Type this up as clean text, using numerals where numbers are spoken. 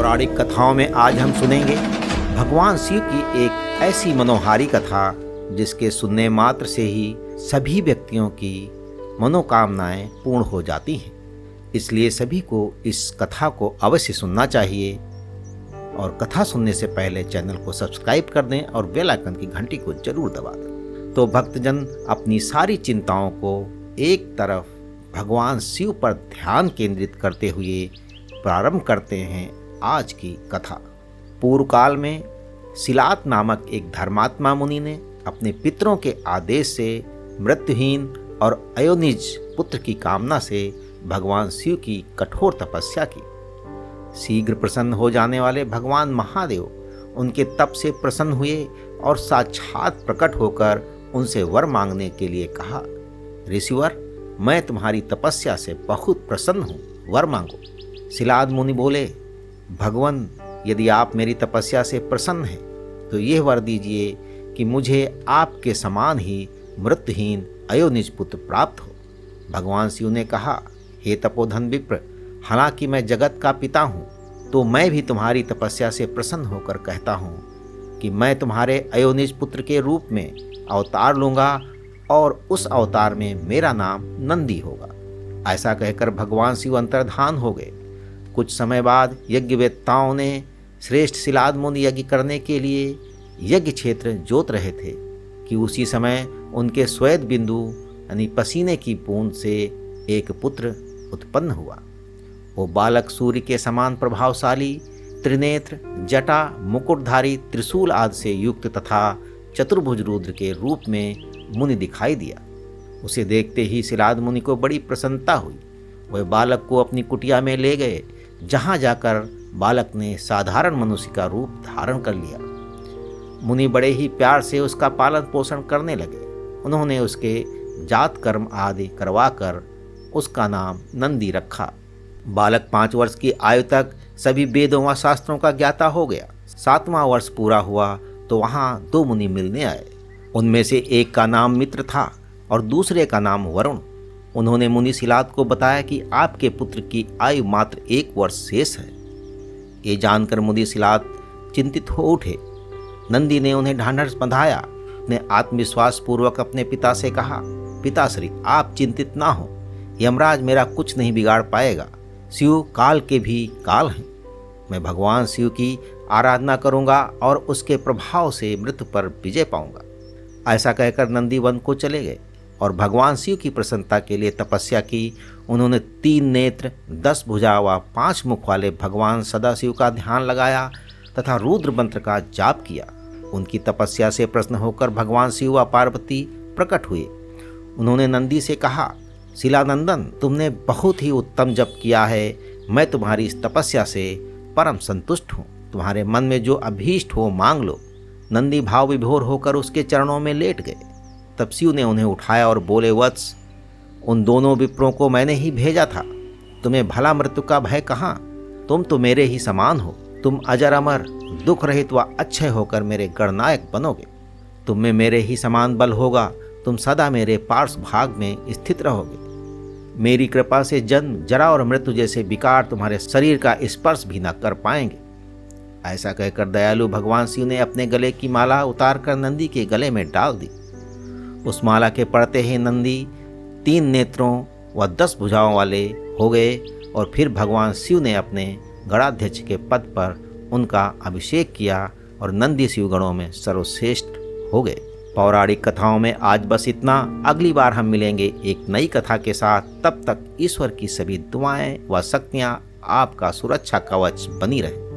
पौराणिक कथाओं में आज हम सुनेंगे भगवान शिव की एक ऐसी मनोहारी कथा जिसके सुनने मात्र से ही सभी व्यक्तियों की मनोकामनाएं पूर्ण हो जाती हैं। इसलिए सभी को इस कथा को अवश्य सुनना चाहिए और कथा सुनने से पहले चैनल को सब्सक्राइब कर दें और बेल आइकन की घंटी को जरूर दबा दें। तो भक्तजन अपनी सारी चिंताओं को एक तरफ भगवान शिव पर ध्यान केंद्रित करते हुए प्रारंभ करते हैं आज की कथा। पूर्व काल में सिलात नामक एक धर्मात्मा मुनि ने अपने पितरों के आदेश से मृत्युहीन और अयोनिज पुत्र की कामना से भगवान शिव की कठोर तपस्या की। शीघ्र प्रसन्न हो जाने वाले भगवान महादेव उनके तप से प्रसन्न हुए और साक्षात प्रकट होकर उनसे वर मांगने के लिए कहा, ऋषिवर, मैं तुम्हारी तपस्या से बहुत प्रसन्न हूँ, वर मांगो। सिलाद मुनि बोले, भगवान, यदि आप मेरी तपस्या से प्रसन्न हैं तो यह वर दीजिए कि मुझे आपके समान ही मृत्युहीन अयोनिज पुत्र प्राप्त हो। भगवान शिव ने कहा, हे तपोधन विप्र, हालांकि मैं जगत का पिता हूँ तो मैं भी तुम्हारी तपस्या से प्रसन्न होकर कहता हूँ कि मैं तुम्हारे अयोनिज पुत्र के रूप में अवतार लूँगा और उस अवतार में मेरा नाम नंदी होगा। ऐसा कहकर भगवान शिव अंतर्धान हो गए। कुछ समय बाद यज्ञवेत्ताओं ने श्रेष्ठ सिलाद मुनि यज्ञ करने के लिए यज्ञ क्षेत्र जोत रहे थे कि उसी समय उनके श्वेत बिंदु यानी पसीने की बूंद से एक पुत्र उत्पन्न हुआ। वो बालक सूर्य के समान प्रभावशाली, त्रिनेत्र, जटा, मुकुटधारी, त्रिशूल आदि से युक्त तथा चतुर्भुज रुद्र के रूप में मुनि दिखाई दिया। उसे देखते ही सिलाद मुनि को बड़ी प्रसन्नता हुई। वह बालक को अपनी कुटिया में ले गए, जहाँ जाकर बालक ने साधारण मनुष्य का रूप धारण कर लिया। मुनि बड़े ही प्यार से उसका पालन पोषण करने लगे। उन्होंने उसके जात कर्म आदि करवाकर उसका नाम नंदी रखा। बालक 5 वर्ष की आयु तक सभी वेदों व शास्त्रों का ज्ञाता हो गया। 7वां वर्ष पूरा हुआ तो वहाँ 2 मुनि मिलने आए। उनमें से एक का नाम मित्र था और दूसरे का नाम वरुण। उन्होंने मुनि सिलाद को बताया कि आपके पुत्र की आयु मात्र 1 वर्ष शेष है। ये जानकर मुनि सिलाद चिंतित हो उठे। नंदी ने उन्हें ढांढस बंधाया। ने आत्मविश्वास पूर्वक अपने पिता से कहा, पिताश्री, आप चिंतित ना हो, यमराज मेरा कुछ नहीं बिगाड़ पाएगा। शिव काल के भी काल हैं। मैं भगवान शिव की आराधना करूंगा और उसके प्रभाव से मृत्यु पर विजय पाऊंगा। ऐसा कहकर नंदी वन को चले गए और भगवान शिव की प्रसन्नता के लिए तपस्या की। उन्होंने 3 नेत्र, 10 भुजा व 5 मुख वाले भगवान सदाशिव का ध्यान लगाया तथा रुद्र मंत्र का जाप किया। उनकी तपस्या से प्रसन्न होकर भगवान शिव व पार्वती प्रकट हुए। उन्होंने नंदी से कहा, शिलानंदन, तुमने बहुत ही उत्तम जप किया है। मैं तुम्हारी इस तपस्या से परम संतुष्ट हूँ। तुम्हारे मन में जो अभीष्ट हो मांग लो। नंदी भाव विभोर होकर उसके चरणों में लेट गए। तब शिव ने उन्हें उठाया और बोले, वत्स, उन दोनों विप्रों को मैंने ही भेजा था। तुम्हें भला मृत्यु का भय कहाँ? तुम तो मेरे ही समान हो। तुम अजर अमर, दुख रहित व अक्षय होकर मेरे गणनायक बनोगे। तुम में मेरे ही समान बल होगा। तुम सदा मेरे पार्श्व भाग में स्थित रहोगे। मेरी कृपा से जन्म, जरा और मृत्यु जैसे विकार तुम्हारे शरीर का स्पर्श भी न कर पाएंगे। ऐसा कहकर दयालु भगवान शिव ने अपने गले की माला उतारकर नंदी के गले में डाल दी। उस माला के पड़ते ही नंदी 3 नेत्रों व 10 भुजाओं वाले हो गए और फिर भगवान शिव ने अपने गणाध्यक्ष के पद पर उनका अभिषेक किया और नंदी शिवगणों में सर्वश्रेष्ठ हो गए। पौराणिक कथाओं में आज बस इतना। अगली बार हम मिलेंगे एक नई कथा के साथ। तब तक ईश्वर की सभी दुआएं व शक्तियाँ आपका सुरक्षा कवच बनी रहे।